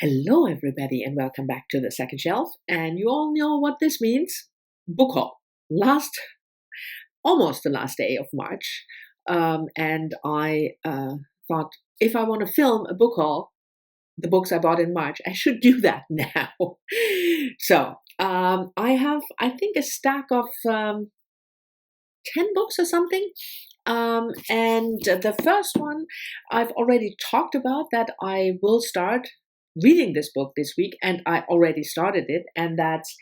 Hello, everybody, and welcome back to the second shelf. And you all know what this means. BookHaul. Almost the last day of March. And I thought if I want to film a book haul, the books I bought in March, I should do that now. So I have, I think, a stack of 10 books or something. And the first one I've already talked about, that I will start reading this book this week, and I already started it, and that's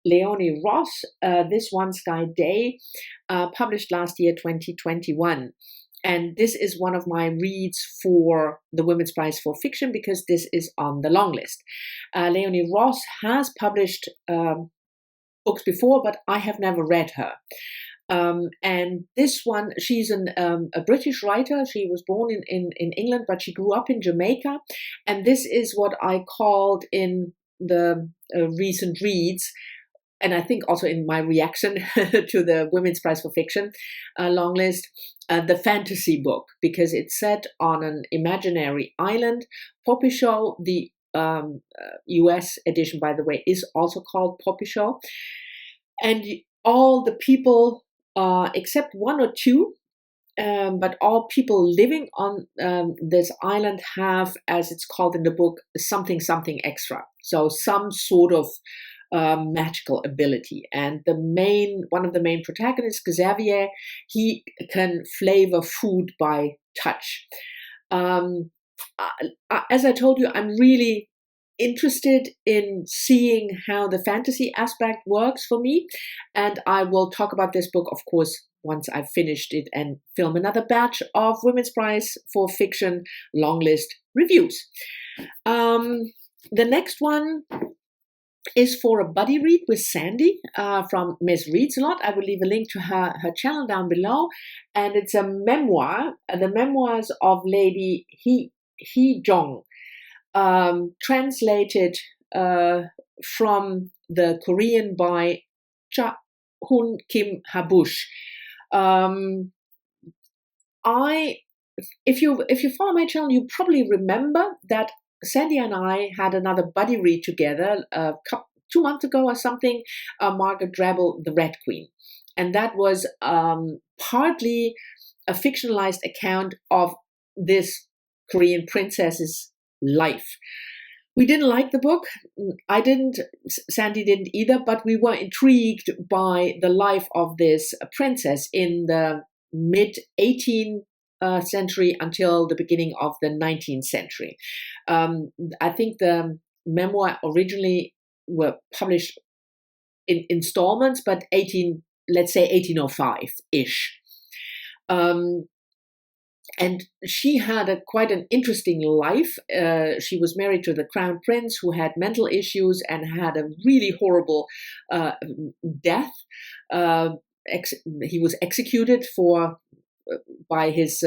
Leone Ross, This One Sky Day, published last year, 2021. And this is one of my reads for the Women's Prize for Fiction because this is on the long list. Leone Ross has published books before, but I have never read her. And this one, she's a British writer. She was born in England, but she grew up in Jamaica. And this is what I called in the recent reads, and I think also in my reaction to the Women's Prize for Fiction long list, the fantasy book, because it's set on an imaginary island. Popisho, the US edition, by the way, is also called Popisho. And all the people, except one or two, but all people living on this island have, as it's called in the book, something extra. So some sort of magical ability. And one of the main protagonists, Xavier, he can flavor food by touch. As I told you, I'm really interested in seeing how the fantasy aspect works for me, and I will talk about this book, of course, once I've finished it and film another batch of Women's Prize for Fiction long list reviews. The next one is for a buddy read with Sandy from Miss Reads a Lot. I will leave a link to her channel down below, and it's a memoir, the memoirs of Lady Hee Jung. Translated from the Korean by Hun Kim Habush. If you follow my channel, you probably remember that Sandy and I had another buddy read together 2 months ago or something, Margaret Drabble, The Red Queen. And that was partly a fictionalized account of this Korean princess's life. We didn't like the book. I didn't, Sandy didn't either, but we were intrigued by the life of this princess in the mid-18th century until the beginning of the 19th century. I think the memoir originally were published in installments, but let's say 1805-ish. And she had quite an interesting life. She was married to the crown prince who had mental issues and had a really horrible death. He was executed by his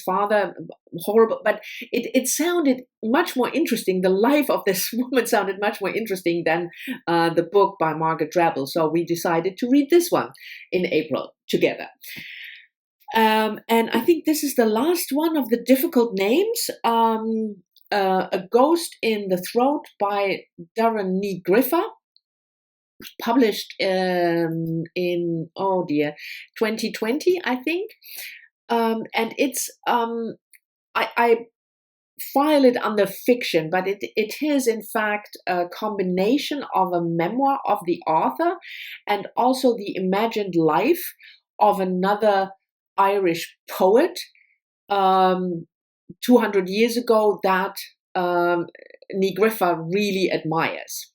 father. Horrible, but it sounded much more interesting. The life of this woman sounded much more interesting than the book by Margaret Drabble. So we decided to read this one in April together. And I think this is the last one of the difficult names. A Ghost in the Throat by Ghríofa, published in 2020, I think. And it's I file it under fiction, but it is in fact a combination of a memoir of the author and also the imagined life of another Irish poet 200 years ago that Ghríofa really admires.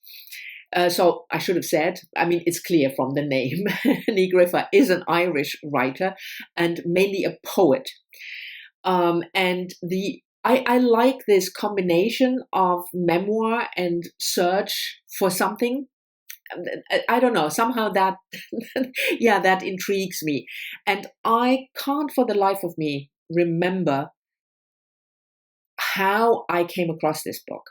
So I should have said, I mean, it's clear from the name, Ghríofa is an Irish writer and mainly a poet. And I like this combination of memoir and search for something. I don't know, somehow that, that intrigues me. And I can't for the life of me remember how I came across this book.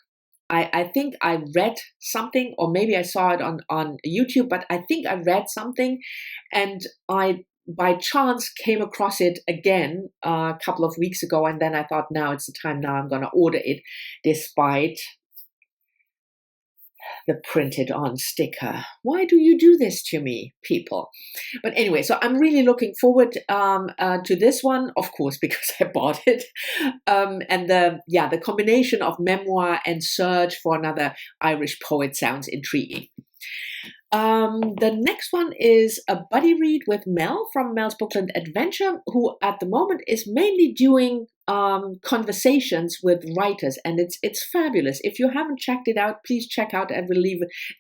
I think I read something, or maybe I saw it on YouTube, but I think I read something and I by chance came across it again a couple of weeks ago, and then I thought, now it's the time, now I'm going to order it, despite the printed on sticker. Why do you do this to me, people? But anyway, so I'm really looking forward to this one, of course, because I bought it. And the combination of memoir and search for another Irish poet sounds intriguing. The next one is a buddy read with Mel from Mel's Bookland Adventure, who at the moment is mainly doing conversations with writers, and it's fabulous. If you haven't checked it out, please check out.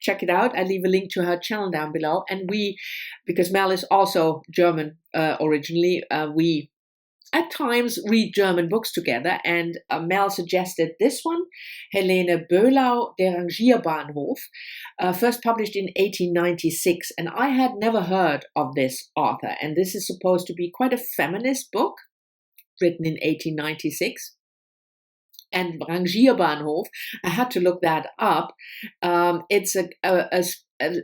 Check it out. I leave a link to her channel down below. And because Mel is also German originally, we at times read German books together, and Mel suggested this one, Helene Böhlau, Der Rangierbahnhof, first published in 1896, and I had never heard of this author, and this is supposed to be quite a feminist book, written in 1896. And Rangierbahnhof, I had to look that up. It's a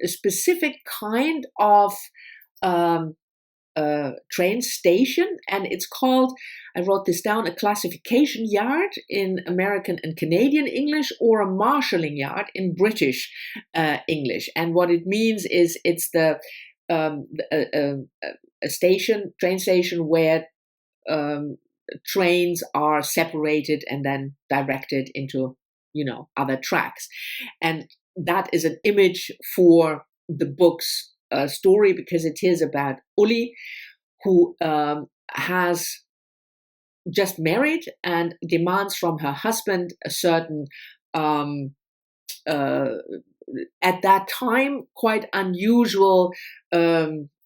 specific kind of train station, and it's called, I wrote this down, a classification yard in American and Canadian English, or a marshalling yard in British English. And what it means is it's a train station where trains are separated and then directed into, other tracks. And that is an image for the book's story, because it is about Uli, who has just married and demands from her husband a certain, at that time, quite unusual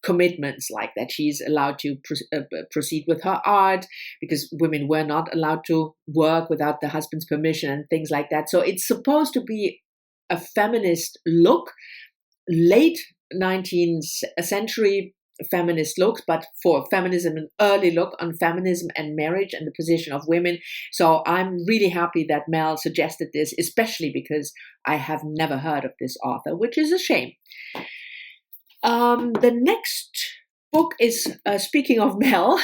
commitments, like that she's allowed to proceed with her art, because women were not allowed to work without the husband's permission and things like that. So it's supposed to be a feminist look, late 19th century feminist looks, but for feminism, an early look on feminism and marriage and the position of women. So I'm really happy that Mel suggested this, especially because I have never heard of this author, which is a shame. The next book is, speaking of Mel,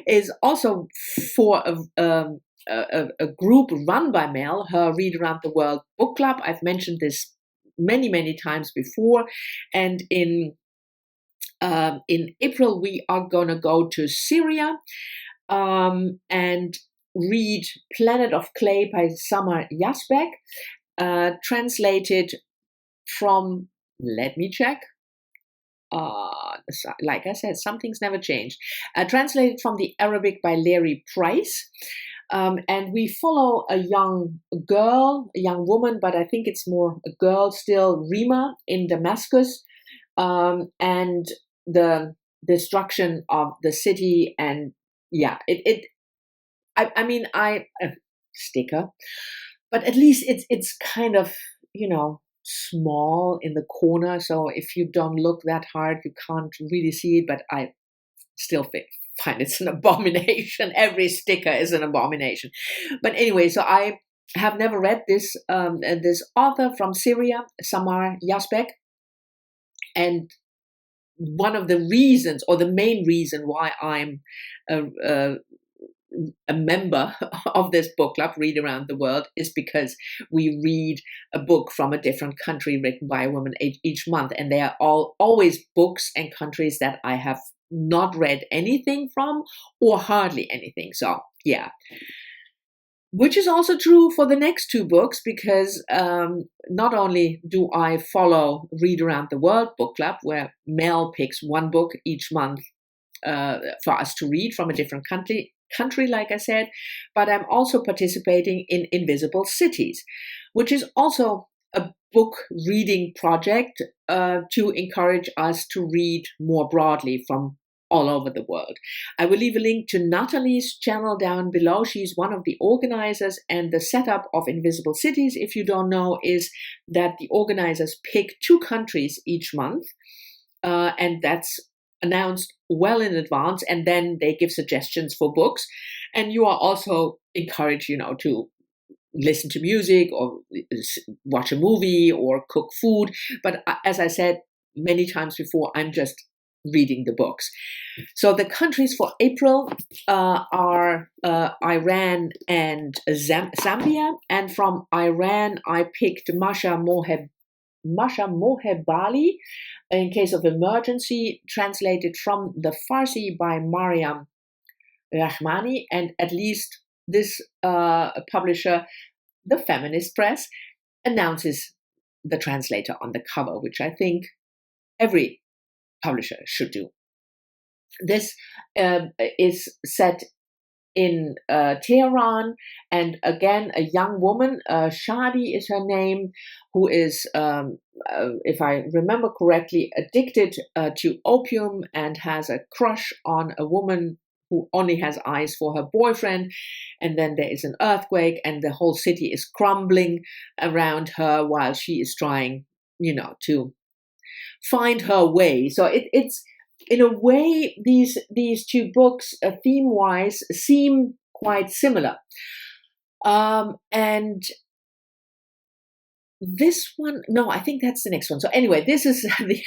is also for a group run by Mel, her Read Around the World book club. I've mentioned this many, many times before. And in April, we are going to go to Syria and read Planet of Clay by Samar Yazbek, translated from, let me check, like I said, some things never changed. Translated from the Arabic by Leri Price. And we follow a young woman, but I think it's more a girl still, Rima, in Damascus, and the destruction of the city. And yeah, sticker, but at least it's kind of, small in the corner. So if you don't look that hard, you can't really see it, but I still find it's an abomination. Every sticker is an abomination. But anyway, so I have never read this author from Syria, Samar Yazbek, and one of the reasons, or the main reason, why I'm a member of this book club, Read Around the World, is because we read a book from a different country written by a woman each month, and they are always books and countries that I have not read anything from, or hardly anything. So yeah, which is also true for the next two books, because not only do I follow Read Around the World book club, where Mel picks one book each month for us to read from a different country, like I said, but I'm also participating in Invisible Cities, which is also a book reading project to encourage us to read more broadly from all over the world. I will leave a link to Natalie's channel down below. She's one of the organizers, and the setup of Invisible Cities, if you don't know, is that the organizers pick 2 countries each month, and that's announced well in advance, and then they give suggestions for books, and you are also encouraged, to listen to music or watch a movie or cook food. But as I said many times before, I'm just reading the books. So the countries for April are Iran and Zambia. And from Iran, I picked Masha Mohebali, in case of emergency, translated from the Farsi by Mariam Rahmani. And at least this publisher, the Feminist Press, announces the translator on the cover, which I think every publisher should do. This is set in Tehran, and again, a young woman, Shadi is her name, who is, if I remember correctly, addicted to opium and has a crush on a woman who only has eyes for her boyfriend. And then there is an earthquake, and the whole city is crumbling around her while she is trying, to find her way. So it's in a way, these two books, theme-wise, seem quite similar. And this one, no, I think that's the next one. So anyway, this is the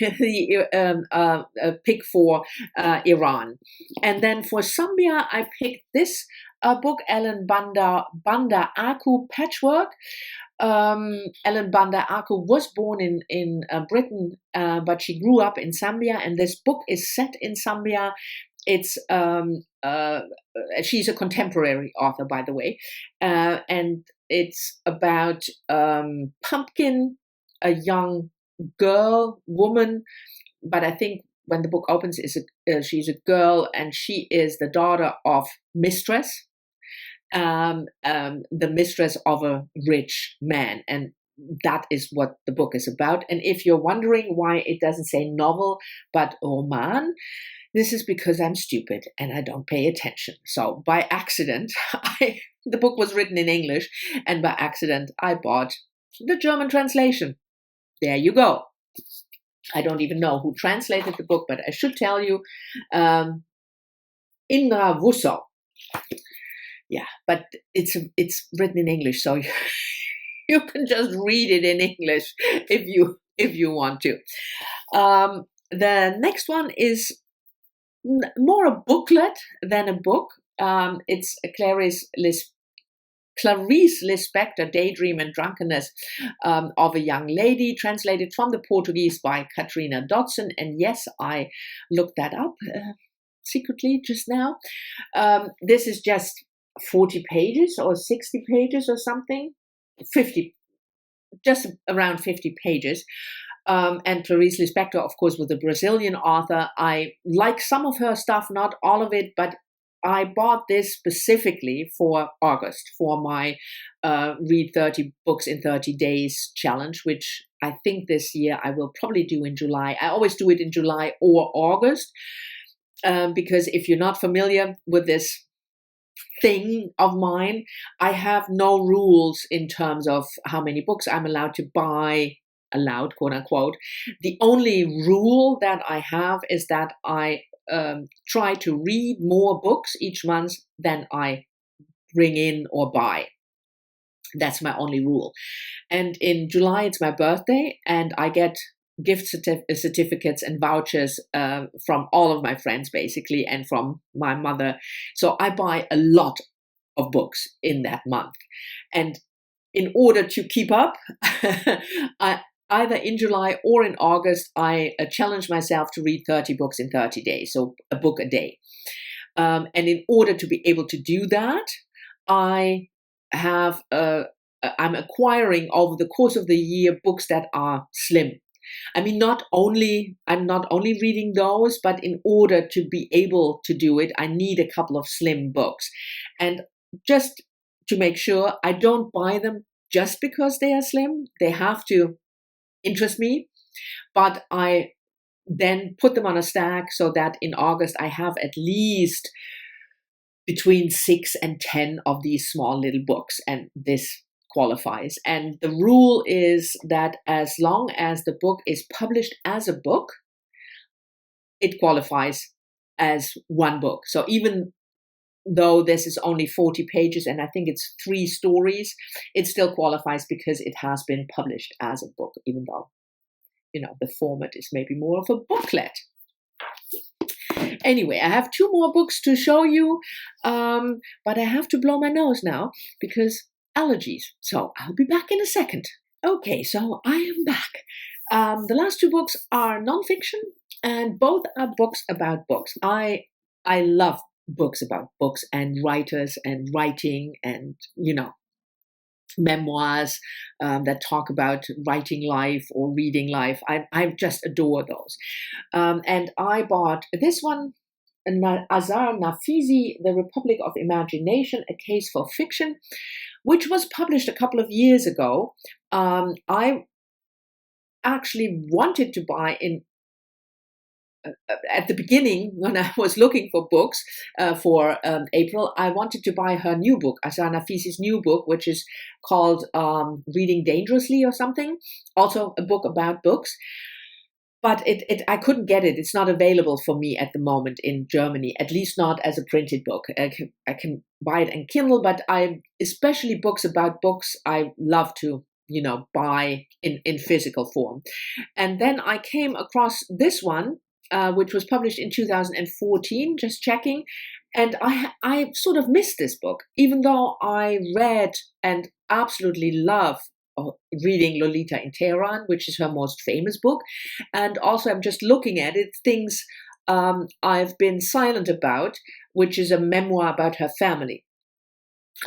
pick for Iran. And then for Zambia, I picked this book, Ellen Banda Aku, Patchwork. Ellen Banda Aku was born in Britain, but she grew up in Zambia, and this book is set in Zambia. It's she's a contemporary author, by the way, and it's about Pumpkin, a young woman, but I think when the book opens, she's a girl, and she is the daughter of mistress. The mistress of a rich man, and that is what the book is about. And if you're wondering why it doesn't say novel but roman, this is because I'm stupid and I don't pay attention. So by accident, the book was written in English, and by accident I bought the German translation. There you go. I don't even know who translated the book, but I should tell you, Indra Wusso. Yeah, but it's written in English, so you can just read it in English if you want to. The next one is more a booklet than a book. It's Clarice Lispector, Daydream and Drunkenness of a Young Lady, translated from the Portuguese by Katrina Dodson. And yes, I looked that up secretly just now. This is just 40 pages or 60 pages or something, 50, just around 50 pages. And Clarice Lispector, of course, was a Brazilian author. I like some of her stuff, not all of it, but I bought this specifically for August, for my Read 30 Books in 30 Days challenge, which I think this year I will probably do in July. I always do it in July or August, because if you're not familiar with this thing of mine, I have no rules in terms of how many books I'm allowed to buy, allowed, quote unquote. The only rule that I have is that I try to read more books each month than I bring in or buy. That's my only rule. And in July, it's my birthday, and I get gift certificates and vouchers from all of my friends, basically, and from my mother. So I buy a lot of books in that month. And in order to keep up, either in July or in August, I challenge myself to read 30 books in 30 days, so a book a day. And in order to be able to do that, I'm acquiring over the course of the year books that are slim. I mean, I'm not only reading those, but in order to be able to do it, I need a couple of slim books. And just to make sure, I don't buy them just because they are slim. They have to interest me, but I then put them on a stack so that in August I have at least between 6 and 10 of these small little books, and this qualifies. And the rule is that as long as the book is published as a book, it qualifies as one book. So even though this is only 40 pages and I think it's 3 stories, it still qualifies because it has been published as a book, even though, the format is maybe more of a booklet. Anyway, I have 2 more books to show you, but I have to blow my nose now because allergies. So I'll be back in a second. Okay, so I am back. The last 2 books are nonfiction, and both are books about books. I love books about books and writers and writing and, memoirs that talk about writing life or reading life. I just adore those. And I bought this one, Azar, Nafisi, The Republic of Imagination, A Case for Fiction, which was published a couple of years ago. I actually wanted to buy at the beginning, when I was looking for books for April, I wanted to buy her new book, Azar Nafisi's new book, which is called Reading Dangerously or something, also a book about books. But I couldn't get it. It's not available for me at the moment in Germany, at least not as a printed book. I can buy it in Kindle, but especially books about books, I love to buy in physical form. And then I came across this one, which was published in 2014, just checking. And I sort of missed this book, even though I read and absolutely love reading Lolita in Tehran, which is her most famous book. And also I'm just looking at it, things I've been silent about, which is a memoir about her family.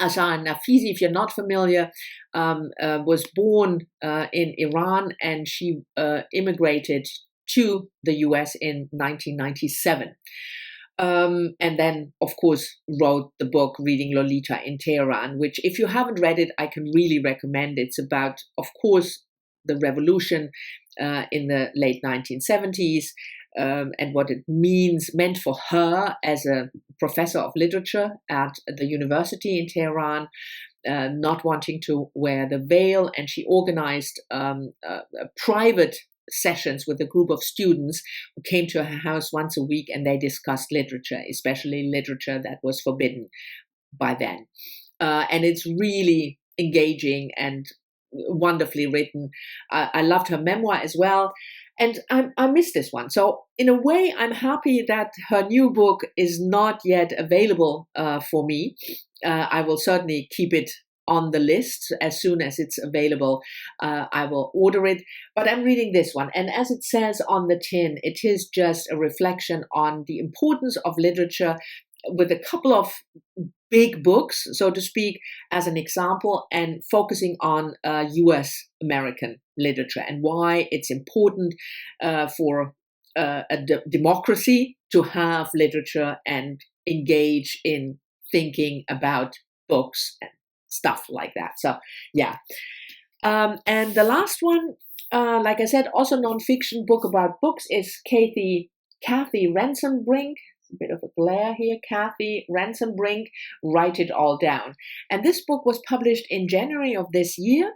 Azar Nafisi, if you're not familiar, was born in Iran, and she immigrated to the US in 1997. And then, of course, wrote the book Reading Lolita in Tehran, which, if you haven't read it, I can really recommend. It's about, of course, the revolution in the late 1970s and what it meant for her as a professor of literature at the university in Tehran, not wanting to wear the veil. And she organized private sessions with a group of students who came to her house once a week, and they discussed literature, especially literature that was forbidden by then. And it's really engaging and wonderfully written. I loved her memoir as well. And I missed this one. So in a way, I'm happy that her new book is not yet available for me. I will certainly keep it on the list. As soon as it's available, I will order it. But I'm reading this one. And as it says on the tin, it is just a reflection on the importance of literature, with a couple of big books, so to speak, as an example, and focusing on US American literature and why it's important for a democracy to have literature and engage in thinking about books and stuff like that. So, yeah. And the last one, like I said, also nonfiction book about books, is Cathy Rentzenbrink. A bit of a glare here. Cathy Rentzenbrink, Write It All Down. And this book was published in January of this year.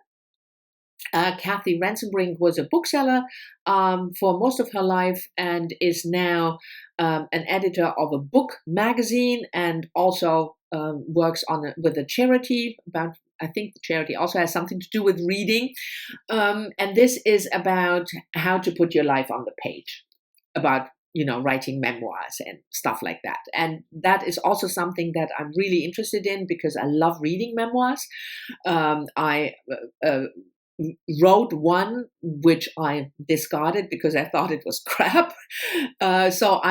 Cathy Rentzenbrink was a bookseller for most of her life, and is now an editor of a book magazine, and also works with a charity about, I think the charity also has something to do with reading. And this is about how to put your life on the page, about writing memoirs and stuff like that. And that is also something that I'm really interested in, because I love reading memoirs. I wrote one which I discarded because I thought it was crap. So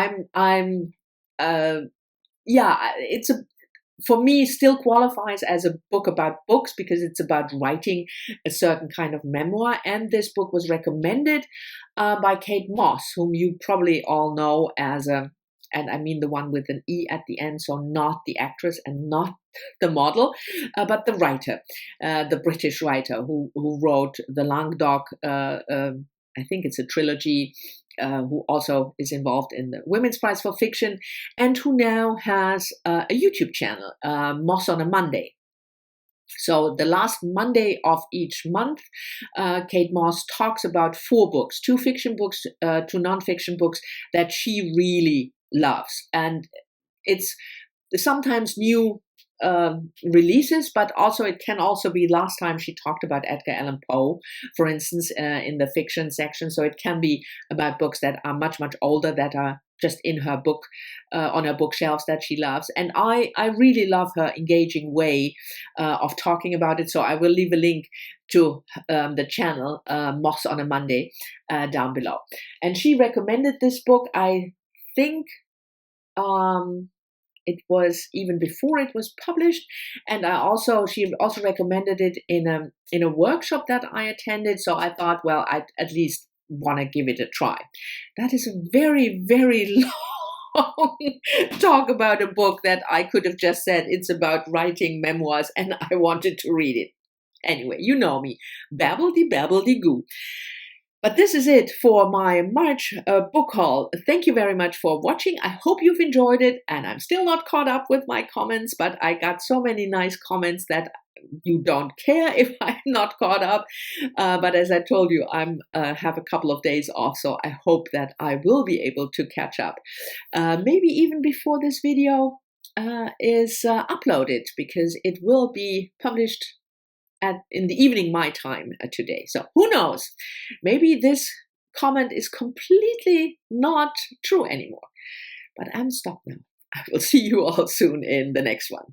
it's for me, still qualifies as a book about books, because it's about writing a certain kind of memoir. And this book was recommended by Kate Moss, whom you probably all know as and I mean the one with an E at the end, so not the actress and not the model, but the writer, the British writer who wrote the Languedoc, I think it's a trilogy, who also is involved in the Women's Prize for Fiction, and who now has a YouTube channel, Moss on a Monday. So the last Monday of each month, Kate Moss talks about 4 books, 2 fiction books, 2 nonfiction books that she really loves. And it's sometimes new releases, but also it can also be, last time she talked about Edgar Allan Poe, for instance, in the fiction section. So it can be about books that are much, much older, that are just in her book, on her bookshelves that she loves. And I really love her engaging way of talking about it. So I will leave a link to the channel, Moss on a Monday, down below. And she recommended this book, I think, it was even before it was published, and she also recommended it in a workshop that I attended. So I thought, well, I'd at least want to give it a try. That is a very, very long talk about a book that I could have just said it's about writing memoirs, and I wanted to read it. Anyway, you know me, babbledy-babbledy-goo. But this is it for my March book haul. Thank you very much for watching. I hope you've enjoyed it, and I'm still not caught up with my comments, but I got so many nice comments that you don't care if I'm not caught up. But as I told you, I have a couple of days off, so I hope that I will be able to catch up. Maybe even before this video is uploaded, because it will be published in the evening my time today. So who knows? Maybe this comment is completely not true anymore. But I'm stopped now. I will see you all soon in the next one.